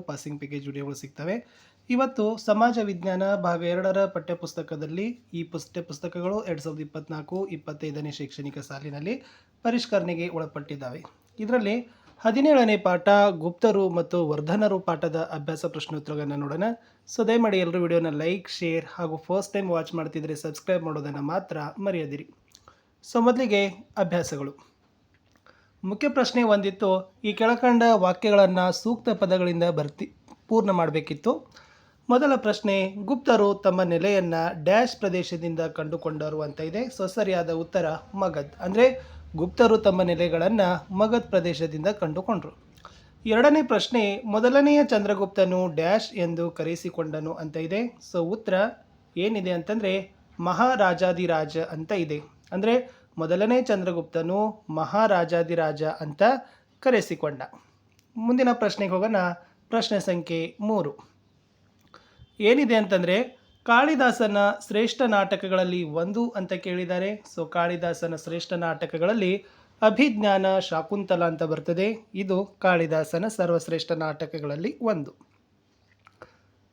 Passing package ವಿಡಿಯೋಗಳು ಸಿಗ್ತವೆ. ಇವತ್ತು ಸಮಾಜ ವಿಜ್ಞಾನ ಭಾಗ 2ರ ಪಠ್ಯಪುಸ್ತಕದಲ್ಲಿ ಈ ಪುಸ್ತಕಗಳು 2024-25ನೇ ಶೈಕ್ಷಣಿಕ ಸಾಲಿನಲ್ಲಿ ಪರಿಷ್ಕರಣೆಗೆ ಒಳಪಟ್ಟಿದ್ದಾವೆ. ಇದರಲ್ಲಿ 17ನೇ ಪಾಠ ಗುಪ್ತರು ಮತ್ತು ವರ್ಧನರು ಪಾಠದ ಅಭ್ಯಾಸ ಪ್ರಶ್ನೋತ್ತರಗಳನ್ನು ನೋಡೋಣ. ಸೊ ದಯಮಾಡಿ ಎಲ್ಲರೂ ವಿಡಿಯೋನ ಲೈಕ್, ಶೇರ್ ಹಾಗೂ ಫಸ್ಟ್ ಟೈಮ್ ವಾಚ್ ಮಾಡ್ತಿದ್ರೆ ಸಬ್ಸ್ಕ್ರೈಬ್ ಮಾಡೋದನ್ನು ಮಾತ್ರ ಮರೆಯದಿರಿ. ಸೊ ಮೊದಲಿಗೆ ಅಭ್ಯಾಸಗಳು. ಮುಖ್ಯ ಪ್ರಶ್ನೆ ಒಂದಿತ್ತು, ಈ ಕೆಳಕಂಡ ವಾಕ್ಯಗಳನ್ನು ಸೂಕ್ತ ಪದಗಳಿಂದ ಪೂರ್ಣ ಮಾಡಬೇಕಿತ್ತು. ಮೊದಲ ಪ್ರಶ್ನೆ, ಗುಪ್ತರು ತಮ್ಮ ನೆಲೆಯನ್ನು ಡ್ಯಾಶ್ ಪ್ರದೇಶದಿಂದ ಕಂಡುಕೊಂಡರು ಅಂತ ಇದೆ. ಸೊ ಸರಿಯಾದ ಉತ್ತರ ಮಗಧ್. ಅಂದರೆ ಗುಪ್ತರು ತಮ್ಮ ನೆಲೆಗಳನ್ನು ಮಗಧ್ ಪ್ರದೇಶದಿಂದ ಕಂಡುಕೊಂಡರು. ಎರಡನೇ ಪ್ರಶ್ನೆ, ಮೊದಲನೆಯ ಚಂದ್ರಗುಪ್ತನು ಡ್ಯಾಶ್ ಎಂದು ಕರೆಸಿಕೊಂಡನು ಅಂತ ಇದೆ. ಸೊ ಉತ್ತರ ಏನಿದೆ ಅಂತಂದರೆ ಮಹಾರಾಜಾದಿರಾಜ ಅಂತ ಇದೆ. ಅಂದರೆ ಮೊದಲನೇ ಚಂದ್ರಗುಪ್ತನು ಮಹಾರಾಜಾದಿರಾಜ ಅಂತ ಕರೆಸಿಕೊಂಡ. ಮುಂದಿನ ಪ್ರಶ್ನೆಗೆ ಹೋಗೋಣ. ಪ್ರಶ್ನೆ ಸಂಖ್ಯೆ 3 ಏನಿದೆ ಅಂತಂದರೆ ಕಾಳಿದಾಸನ ಶ್ರೇಷ್ಠ ನಾಟಕಗಳಲ್ಲಿ ಒಂದು ಅಂತ ಕೇಳಿದ್ದಾರೆ. ಸೊ ಕಾಳಿದಾಸನ ಶ್ರೇಷ್ಠ ನಾಟಕಗಳಲ್ಲಿ ಅಭಿಜ್ಞಾನ, ಶಾಕುಂತಲ ಅಂತ ಬರ್ತದೆ. ಇದು ಕಾಳಿದಾಸನ ಸರ್ವಶ್ರೇಷ್ಠ ನಾಟಕಗಳಲ್ಲಿ ಒಂದು.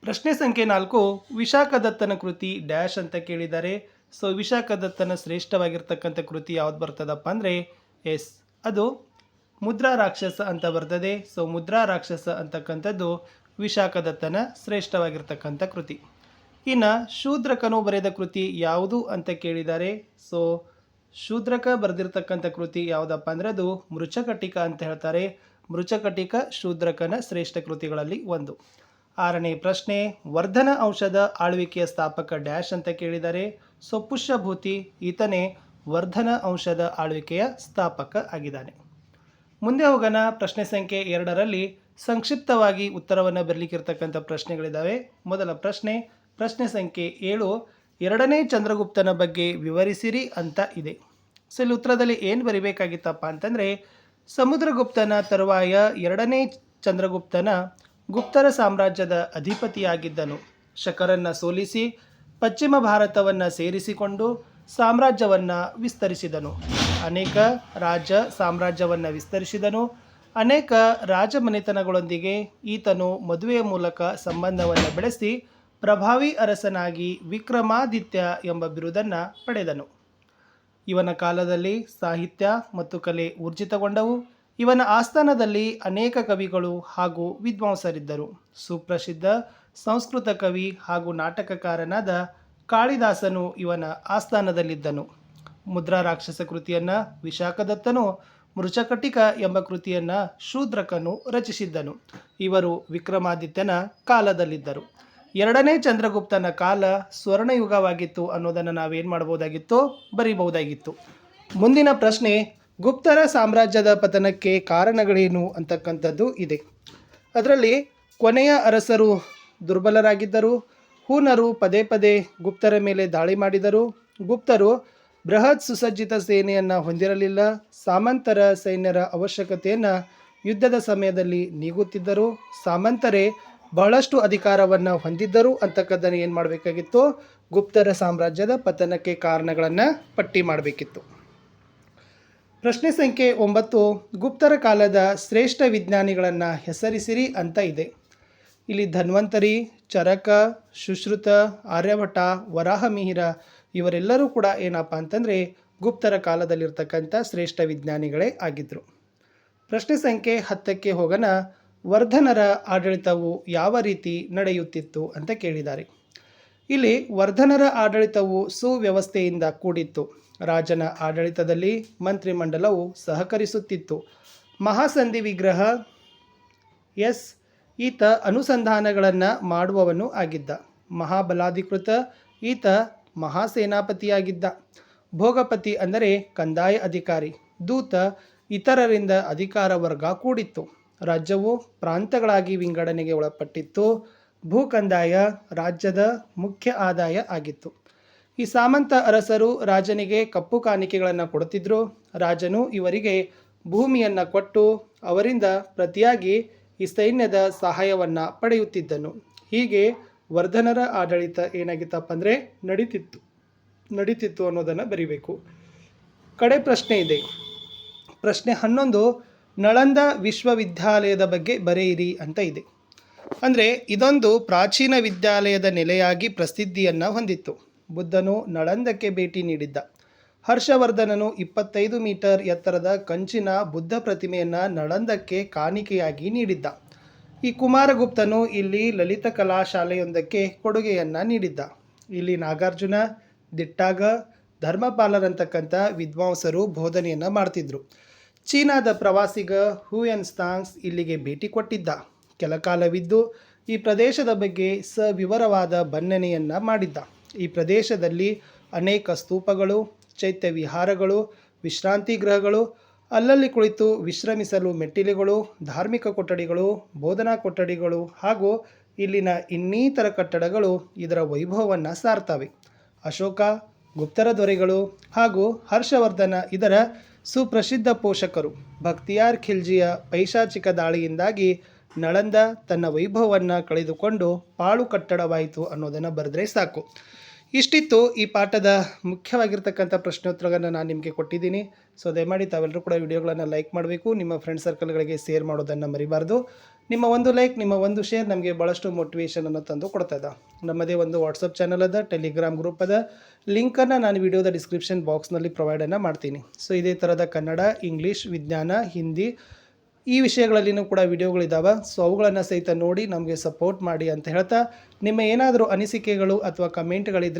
ಪ್ರಶ್ನೆ ಸಂಖ್ಯೆ 4, ವಿಶಾಖದತ್ತನ ಕೃತಿ ಡ್ಯಾಶ್ ಅಂತ ಕೇಳಿದ್ದಾರೆ. ಸೊ ವಿಶಾಖದತ್ತನ ಶ್ರೇಷ್ಠವಾಗಿರ್ತಕ್ಕಂಥ ಕೃತಿ ಯಾವ್ದು ಬರ್ತದಪ್ಪ ಅಂದರೆ ಅದು ಮುದ್ರಾ ರಾಕ್ಷಸ ಅಂತ ಬರ್ತದೆ. ಸೊ ಮುದ್ರಾ ರಾಕ್ಷಸ ಅಂತಕ್ಕಂಥದ್ದು ವಿಶಾಖದತ್ತನ ಶ್ರೇಷ್ಠವಾಗಿರ್ತಕ್ಕಂಥ ಕೃತಿ. ಇನ್ನು ಶೂದ್ರಕನು ಬರೆದ ಕೃತಿ ಯಾವುದು ಅಂತ ಕೇಳಿದ್ದಾರೆ. ಸೊ ಶೂದ್ರಕ ಬರೆದಿರ್ತಕ್ಕಂಥ ಕೃತಿ ಯಾವುದಪ್ಪ ಅಂದರೆ ಅದು ಮೃಚ್ಛಕಟಿಕ ಅಂತ ಹೇಳ್ತಾರೆ. ಮೃಚ್ಛಕಟಿಕ ಶೂದ್ರಕನ ಶ್ರೇಷ್ಠ ಕೃತಿಗಳಲ್ಲಿ ಒಂದು. 6ನೇ ಪ್ರಶ್ನೆ, ವರ್ಧನ ವಂಶದ ಆಳ್ವಿಕೆಯ ಸ್ಥಾಪಕ ಡ್ಯಾಶ್ ಅಂತ ಕೇಳಿದ್ದಾರೆ. ಸೊ ಪುಷ್ಯಭೂತಿ, ಈತನೇ ವರ್ಧನ ವಂಶದ ಆಳ್ವಿಕೆಯ ಸ್ಥಾಪಕ ಆಗಿದ್ದಾನೆ. ಮುಂದೆ ಹೋಗೋಣ. ಪ್ರಶ್ನೆ ಸಂಖ್ಯೆ 2ರಲ್ಲಿ ಸಂಕ್ಷಿಪ್ತವಾಗಿ ಉತ್ತರವನ್ನು ಬರಲಿಕ್ಕಿರ್ತಕ್ಕಂಥ ಪ್ರಶ್ನೆಗಳಿದ್ದಾವೆ. ಮೊದಲ ಪ್ರಶ್ನೆ ಸಂಖ್ಯೆ 7, ಎರಡನೇ ಚಂದ್ರಗುಪ್ತನ ಬಗ್ಗೆ ವಿವರಿಸಿರಿ ಅಂತ ಇದೆ. ಸೊ ಇಲ್ಲಿ ಉತ್ತರದಲ್ಲಿ ಏನು ಬರಿಬೇಕಾಗಿತ್ತಪ್ಪ ಅಂತಂದರೆ, ಸಮುದ್ರಗುಪ್ತನ ತರುವಾಯ ಎರಡನೇ ಚಂದ್ರಗುಪ್ತನ ಗುಪ್ತರ ಸಾಮ್ರಾಜ್ಯದ ಅಧಿಪತಿಯಾಗಿದ್ದನು. ಶಕರನ್ನು ಸೋಲಿಸಿ ಪಶ್ಚಿಮ ಭಾರತವನ್ನು ಸೇರಿಸಿಕೊಂಡು ಸಾಮ್ರಾಜ್ಯವನ್ನು ವಿಸ್ತರಿಸಿದನು. ಅನೇಕ ಸಾಮ್ರಾಜ್ಯವನ್ನು ವಿಸ್ತರಿಸಿದನು. ಅನೇಕ ರಾಜಮನೆತನಗಳೊಂದಿಗೆ ಈತನು ಮದುವೆಯ ಮೂಲಕ ಸಂಬಂಧವನ್ನು ಬೆಳೆಸಿ ಪ್ರಭಾವಿ ಅರಸನಾಗಿ ವಿಕ್ರಮಾದಿತ್ಯ ಎಂಬ ಬಿರುದನ್ನು ಪಡೆದನು. ಇವನ ಕಾಲದಲ್ಲಿ ಸಾಹಿತ್ಯ ಮತ್ತು ಕಲೆ ಊರ್ಜಿತಗೊಂಡವು. ಇವನ ಆಸ್ಥಾನದಲ್ಲಿ ಅನೇಕ ಕವಿಗಳು ಹಾಗೂ ವಿದ್ವಾಂಸರಿದ್ದರು. ಸುಪ್ರಸಿದ್ಧ ಸಂಸ್ಕೃತ ಕವಿ ಹಾಗೂ ನಾಟಕಕಾರನಾದ ಕಾಳಿದಾಸನು ಇವನ ಆಸ್ಥಾನದಲ್ಲಿದ್ದನು. ಮುದ್ರಾ ರಾಕ್ಷಸ ಕೃತಿಯನ್ನು ವಿಶಾಖದತ್ತನು, ಮೃಚ್ಛಕಟಿಕ ಎಂಬ ಕೃತಿಯನ್ನು ಶೂದ್ರಕನು ರಚಿಸಿದ್ದನು. ಇವರು ವಿಕ್ರಮಾದಿತ್ಯನ ಕಾಲದಲ್ಲಿದ್ದರು. ಎರಡನೇ ಚಂದ್ರಗುಪ್ತನ ಕಾಲ ಸ್ವರ್ಣಯುಗವಾಗಿತ್ತು ಅನ್ನೋದನ್ನು ನಾವೇನು ಮಾಡ್ಬೋದಾಗಿತ್ತು, ಬರೀಬಹುದಾಗಿತ್ತು. ಮುಂದಿನ ಪ್ರಶ್ನೆ, ಗುಪ್ತರ ಸಾಮ್ರಾಜ್ಯದ ಪತನಕ್ಕೆ ಕಾರಣಗಳೇನು ಅಂತಕ್ಕಂಥದ್ದು ಇದೆ. ಅದರಲ್ಲಿ ಕೊನೆಯ ಅರಸರು ದುರ್ಬಲರಾಗಿದ್ದರು. ಹೂನರು ಪದೇ ಪದೇ ಗುಪ್ತರ ಮೇಲೆ ದಾಳಿ ಮಾಡಿದರು. ಗುಪ್ತರು ಬೃಹತ್ ಸುಸಜ್ಜಿತ ಸೇನೆಯನ್ನು ಹೊಂದಿರಲಿಲ್ಲ. ಸಾಮಂತರ ಸೈನ್ಯರ ಅವಶ್ಯಕತೆಯನ್ನು ಯುದ್ಧದ ಸಮಯದಲ್ಲಿ ನೀಗುತ್ತಿದ್ದರು. ಸಾಮಂತರೇ ಬಹಳಷ್ಟು ಅಧಿಕಾರವನ್ನು ಹೊಂದಿದ್ದರು ಅಂತಕ್ಕದ್ದನ್ನು ಏನು ಮಾಡಬೇಕಾಗಿತ್ತು, ಗುಪ್ತರ ಸಾಮ್ರಾಜ್ಯದ ಪತನಕ್ಕೆ ಕಾರಣಗಳನ್ನು ಪಟ್ಟಿ ಮಾಡಬೇಕಿತ್ತು. ಪ್ರಶ್ನೆ ಸಂಖ್ಯೆ 9, ಗುಪ್ತರ ಕಾಲದ ಶ್ರೇಷ್ಠ ವಿಜ್ಞಾನಿಗಳನ್ನು ಹೆಸರಿಸಿರಿ ಅಂತ ಇದೆ. ಇಲ್ಲಿ ಧನ್ವಂತರಿ, ಚರಕ, ಸುಶ್ರುತ, ಆರ್ಯಭಟ, ವರಾಹಮಿಹಿರ ಇವರೆಲ್ಲರೂ ಕೂಡ ಏನಪ್ಪ ಅಂತಂದರೆ ಗುಪ್ತರ ಕಾಲದಲ್ಲಿರ್ತಕ್ಕಂಥ ಶ್ರೇಷ್ಠ ವಿಜ್ಞಾನಿಗಳೇ ಆಗಿದ್ದರು. ಪ್ರಶ್ನೆ ಸಂಖ್ಯೆ 10ಕ್ಕೆ ಹೋಗೋಣ. ವರ್ಧನರ ಆಡಳಿತವು ಯಾವ ರೀತಿ ನಡೆಯುತ್ತಿತ್ತು ಅಂತ ಕೇಳಿದ್ದಾರೆ. ಇಲ್ಲಿ ವರ್ಧನರ ಆಡಳಿತವು ಸುವ್ಯವಸ್ಥೆಯಿಂದ ಕೂಡಿತ್ತು. ರಾಜನ ಆಡಳಿತದಲ್ಲಿ ಮಂತ್ರಿಮಂಡಲವು ಸಹಕರಿಸುತ್ತಿತ್ತು. ಮಹಾಸಂಧಿ ವಿಗ್ರಹ ಈತ ಅನುಸಂಧಾನಗಳನ್ನು ಮಾಡುವವನು ಆಗಿದ್ದ. ಮಹಾಬಲಾಧಿಕೃತ ಈತ ಮಹಾಸೇನಾಪತಿಯಾಗಿದ್ದ. ಭೋಗಪತಿ ಅಂದರೆ ಕಂದಾಯ ಅಧಿಕಾರಿ. ದೂತ ಇತರರಿಂದ ಅಧಿಕಾರ ವರ್ಗ ಕೂಡಿತ್ತು. ರಾಜ್ಯವು ಪ್ರಾಂತಗಳಾಗಿ ವಿಂಗಡಣೆಗೆ ಒಳಪಟ್ಟಿತ್ತು. ಭೂಕಂದಾಯ ರಾಜ್ಯದ ಮುಖ್ಯ ಆದಾಯ ಆಗಿತ್ತು. ಈ ಸಾಮಂತ ಅರಸರು ರಾಜನಿಗೆ ಕಪ್ಪು ಕಾಣಿಕೆಗಳನ್ನು ಕೊಡುತ್ತಿದ್ದರು. ರಾಜನು ಇವರಿಗೆ ಭೂಮಿಯನ್ನು ಕೊಟ್ಟು ಅವರಿಂದ ಪ್ರತಿಯಾಗಿ ಈ ಸೈನ್ಯದ ಸಹಾಯವನ್ನು ಪಡೆಯುತ್ತಿದ್ದನು. ಹೀಗೆ ವರ್ಧನರ ಆಡಳಿತ ಏನಾಗಿತ್ತಪ್ಪ ಅಂದರೆ ನಡೀತಿತ್ತು ಅನ್ನೋದನ್ನು ಬರಿಬೇಕು. ಕಡೆ ಪ್ರಶ್ನೆ ಇದೆ. ಪ್ರಶ್ನೆ 11, ನಳಂದ ವಿಶ್ವವಿದ್ಯಾಲಯದ ಬಗ್ಗೆ ಬರೆಯಿರಿ ಅಂತ ಇದೆ. ಅಂದರೆ ಇದೊಂದು ಪ್ರಾಚೀನ ವಿದ್ಯಾಲಯದ ನೆಲೆಯಾಗಿ ಪ್ರಸಿದ್ಧಿಯನ್ನು ಹೊಂದಿತ್ತು. ಬುದ್ಧನು ನಳಂದಕ್ಕೆ ಭೇಟಿ ನೀಡಿದ್ದ. ಹರ್ಷವರ್ಧನನು 25 ಮೀಟರ್ ಎತ್ತರದ ಕಂಚಿನ ಬುದ್ಧ ಪ್ರತಿಮೆಯನ್ನು ನಳಂದಕ್ಕೆ ಕಾಣಿಕೆಯಾಗಿ ನೀಡಿದ್ದ. ಈ ಕುಮಾರಗುಪ್ತನು ಇಲ್ಲಿ ಲಲಿತ ಕಲಾ ಶಾಲೆಯೊಂದಕ್ಕೆ ಕೊಡುಗೆಯನ್ನು ನೀಡಿದ್ದ. ಇಲ್ಲಿ ನಾಗಾರ್ಜುನ, ದಿಟ್ಟಾಗ, ಧರ್ಮಪಾಲರಂತಕ್ಕಂಥ ವಿದ್ವಾಂಸರು ಬೋಧನೆಯನ್ನು ಮಾಡ್ತಿದ್ರು. ಚೀನಾದ ಪ್ರವಾಸಿಗ ಹುಯೆನ್ ತ್ಸಾಂಗ್ ಇಲ್ಲಿಗೆ ಭೇಟಿ ಕೊಟ್ಟಿದ್ದ. ಕೆಲಕಾಲವಿದ್ದು ಈ ಪ್ರದೇಶದ ಬಗ್ಗೆ ಸವಿವರವಾದ ಬಣ್ಣನೆಯನ್ನು ಮಾಡಿದ್ದ. ಈ ಪ್ರದೇಶದಲ್ಲಿ ಅನೇಕ ಸ್ತೂಪಗಳು, ಚೈತ್ಯ ವಿಹಾರಗಳು, ವಿಶ್ರಾಂತಿ ಗೃಹಗಳು, ಅಲ್ಲಲ್ಲಿ ಕುಳಿತು ವಿಶ್ರಮಿಸಲು ಮೆಟ್ಟಿಲುಗಳು, ಧಾರ್ಮಿಕ ಕೊಠಡಿಗಳು, ಬೋಧನಾ ಕೊಠಡಿಗಳು ಹಾಗೂ ಇಲ್ಲಿನ ಇನ್ನಿತರ ಕಟ್ಟಡಗಳು ಇದರ ವೈಭವವನ್ನು ಸಾರ್ತವೆ. ಅಶೋಕ, ಗುಪ್ತರ ದೊರೆಗಳು ಹಾಗೂ ಹರ್ಷವರ್ಧನ ಇದರ ಸುಪ್ರಸಿದ್ಧ ಪೋಷಕರು. ಬಖ್ತಿಯಾರ್ ಖಿಲ್ಜಿಯ ಪೈಶಾಚಿಕ ದಾಳಿಯಿಂದಾಗಿ ನಳಂದ ತನ್ನ ವೈಭವವನ್ನು ಕಳೆದುಕೊಂಡು ಪಾಳು ಕಟ್ಟಡವಾಯಿತು ಅನ್ನೋದನ್ನು ಬರೆದ್ರೆ ಸಾಕು. ಇಷ್ಟಿತ್ತು ಈ ಪಾಠದ ಮುಖ್ಯವಾಗಿರ್ತಕ್ಕಂಥ ಪ್ರಶ್ನೋತ್ತರಗಳನ್ನು ನಾನು ನಿಮಗೆ ಕೊಟ್ಟಿದ್ದೀನಿ. ಸೊ ದಯಮಾಡಿ ತಾವೆಲ್ಲರೂ ಕೂಡ ವಿಡಿಯೋಗಳನ್ನು ಲೈಕ್ ಮಾಡಬೇಕು, ನಿಮ್ಮ ಫ್ರೆಂಡ್ ಸರ್ಕಲ್ಗಳಿಗೆ ಶೇರ್ ಮಾಡೋದನ್ನು ಮರಿಬಾರ್ದು. ನಿಮ್ಮ ಒಂದು ಲೈಕ್, ನಿಮ್ಮ ಒಂದು ಶೇರ್ ನಮಗೆ ಭಾಳಷ್ಟು ಮೋಟಿವೇಶನನ್ನು ತಂದು ಕೊಡ್ತದೆ. ನಮ್ಮದೇ ಒಂದು ವಾಟ್ಸಪ್ ಚಾನಲ್ ಅದ, ಟೆಲಿಗ್ರಾಮ್ ಗ್ರೂಪ್ ಅದ, ಲಿಂಕನ್ನು ನಾನು ವಿಡಿಯೋದ ಡಿಸ್ಕ್ರಿಪ್ಷನ್ ಬಾಕ್ಸ್ನಲ್ಲಿ ಪ್ರೊವೈಡನ್ನು ಮಾಡ್ತೀನಿ. ಸೊ ಇದೇ ಥರದ ಕನ್ನಡ, ಇಂಗ್ಲೀಷ್, ವಿಜ್ಞಾನ, ಹಿಂದಿ ಈ ವಿಷಯಗಳಲ್ಲಿನೂ ಕೂಡ ವಿಡಿಯೋಗಳಿದ್ದಾವೆ. ಸೊ ಅವುಗಳನ್ನು ಸಹಿತ ನೋಡಿ ನಮಗೆ ಸಪೋರ್ಟ್ ಮಾಡಿ ಅಂತ ಹೇಳ್ತಾ, ನಿಮ್ಮ ಏನಾದರೂ ಅನಿಸಿಕೆಗಳು ಅಥವಾ ಕಮೆಂಟ್ಗಳಿದ್ದರೆ